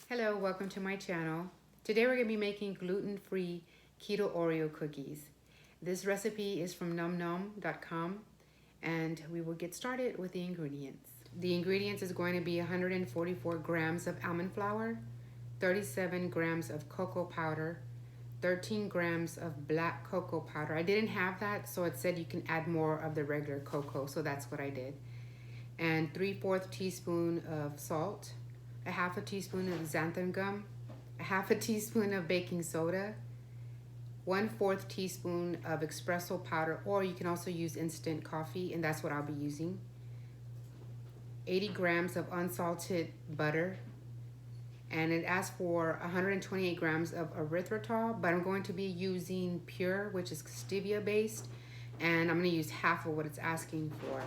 Hello, welcome to my channel. Today we're going to be making gluten-free Keto Oreo cookies. This recipe is from numnum.com and we will get started with the ingredients. The ingredients is going to be 144 grams of almond flour, 37 grams of cocoa powder, 13 grams of black cocoa powder. I didn't have that, so it said you can add more of the regular cocoa, so that's what I did. And 3/4 teaspoon of salt, a half a teaspoon of xanthan gum, a half a teaspoon of baking soda, 1/4 teaspoon of espresso powder, or you can also use instant coffee, and that's what I'll be using. 80 grams of unsalted butter, and it asks for 128 grams of erythritol, but I'm going to be using pure, which is stevia based, and I'm going to use half of what it's asking for.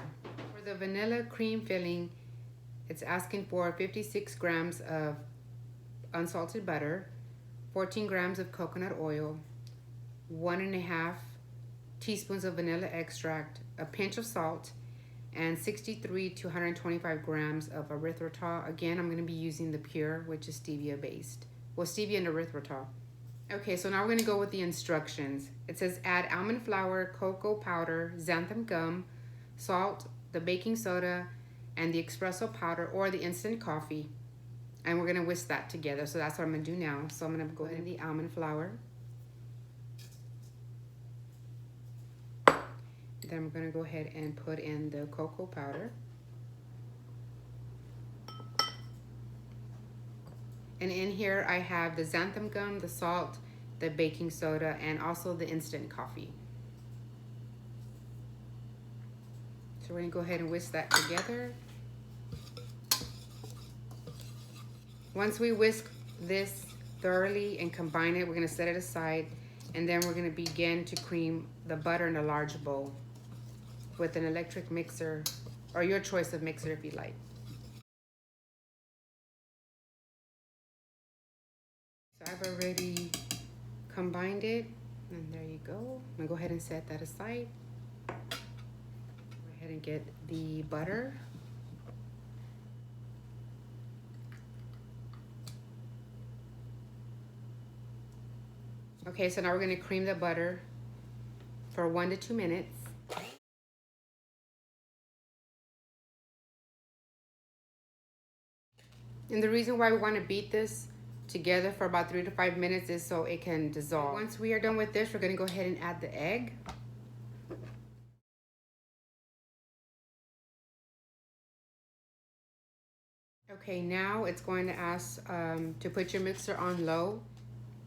For the vanilla cream filling, it's asking for 56 grams of unsalted butter, 14 grams of coconut oil, 1.5 teaspoons of vanilla extract, a pinch of salt, and 63 to 125 grams of erythritol. Again, I'm going to be using the pure, which is stevia based. Well, stevia and erythritol. Okay, so now we're going to go with the instructions. It says add almond flour, cocoa powder, xanthan gum, salt, the baking soda, and the espresso powder or the instant coffee. And we're going to whisk that together. So that's what I'm going to do now. So I'm going to go ahead and the almond flour. Then I'm going to go ahead and put in the cocoa powder. And in here I have the xanthan gum, the salt, the baking soda, and also the instant coffee. So we're going to go ahead and whisk that together. Once we whisk this thoroughly and combine it, we're going to set it aside, and then we're going to begin to cream the butter in a large bowl with an electric mixer, or your choice of mixer if you like. So I've already combined it, and there you go. I'm going to go ahead and set that aside. Go ahead and get the butter. Okay, so now we're going to cream the butter for 1 to 2 minutes. And the reason why we want to beat this together for about 3 to 5 minutes is so it can dissolve. Once we are done with this, we're going to go ahead and add the egg. Okay, now it's going to ask to put your mixer on low.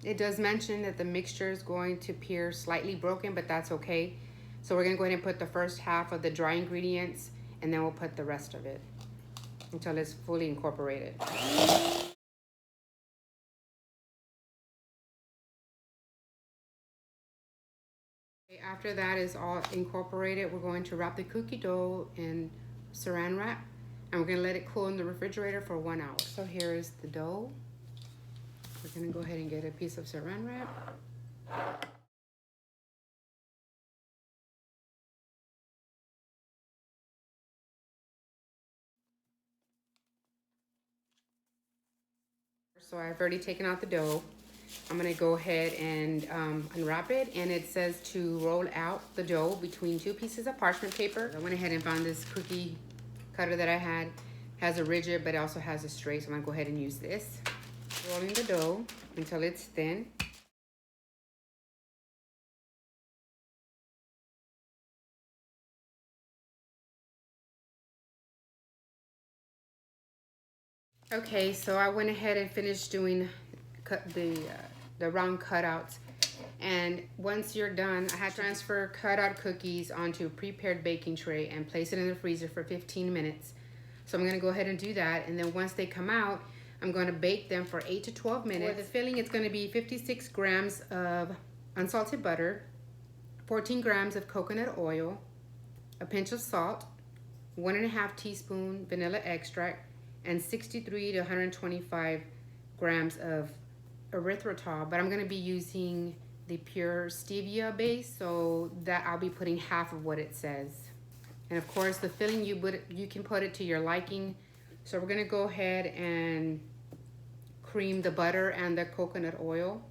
It does mention that the mixture is going to appear slightly broken, but that's okay. So we're going to go ahead and put the first half of the dry ingredients, and then we'll put the rest of it until it's fully incorporated. Okay, after that is all incorporated, we're going to wrap the cookie dough in saran wrap, and we're going to let it cool in the refrigerator for 1 hour. So here is the dough. We're going to go ahead and get a piece of saran wrap. So I've already taken out the dough. I'm going to go ahead and unwrap it, and it says to roll out the dough between 2 pieces of parchment paper. I went ahead and found this cookie cutter that I had. It has a rigid, but it also has a straight, so I'm going to go ahead and use this. Rolling the dough until it's thin. Okay, so I went ahead and finished doing the round cutouts, and once you're done, I had to transfer cutout cookies onto a prepared baking tray and place it in the freezer for 15 minutes. So I'm going to go ahead and do that, and then once they come out, I'm going to bake them for 8 to 12 minutes. For the filling, it's going to be 56 grams of unsalted butter, 14 grams of coconut oil, a pinch of salt, 1.5 teaspoon vanilla extract, and 63 to 125 grams of erythritol, but I'm going to be using the pure stevia base, so that I'll be putting half of what it says. And of course, the filling, you can put it to your liking. So we're going to go ahead and cream the butter and the coconut oil.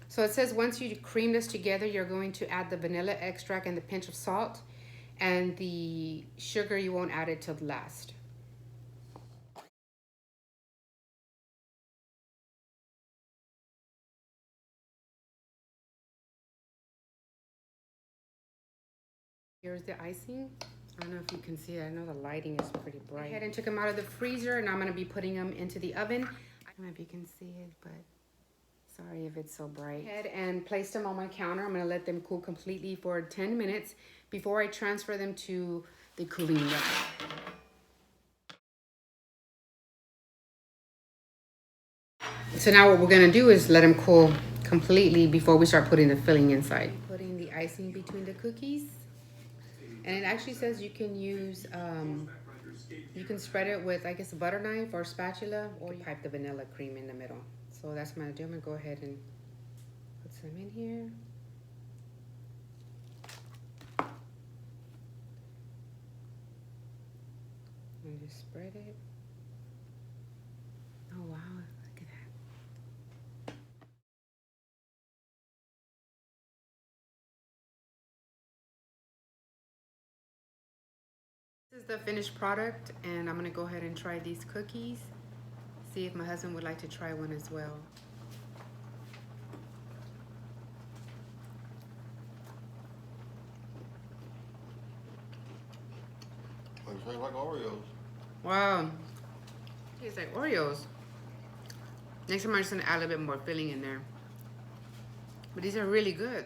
So it says once you cream this together, you're going to add the vanilla extract and the pinch of salt, and the sugar you won't add it till last. Here's the icing. I don't know if you can see it. I know the lighting is pretty bright. I went ahead and took them out of the freezer, and I'm going to be putting them into the oven. I don't know if you can see it, but sorry if it's so bright. Ahead and placed them on my counter. I'm going to let them cool completely for 10 minutes before I transfer them to the cooling rack. So now what we're going to do is let them cool completely before we start putting the filling inside. Putting the icing between the cookies. And it actually says you can use, you can spread it with, I guess, a butter knife or spatula, or you pipe the vanilla cream in the middle. So that's what I'm going to do. I'm going to go ahead and put some in here. And just spread it. Oh, wow. Look at that. This is the finished product, and I'm going to go ahead and try these cookies. See if my husband would like to try one as well. They taste like Oreos. Wow. Tastes like Oreos. Next time I'm just going to add a little bit more filling in there. But these are really good.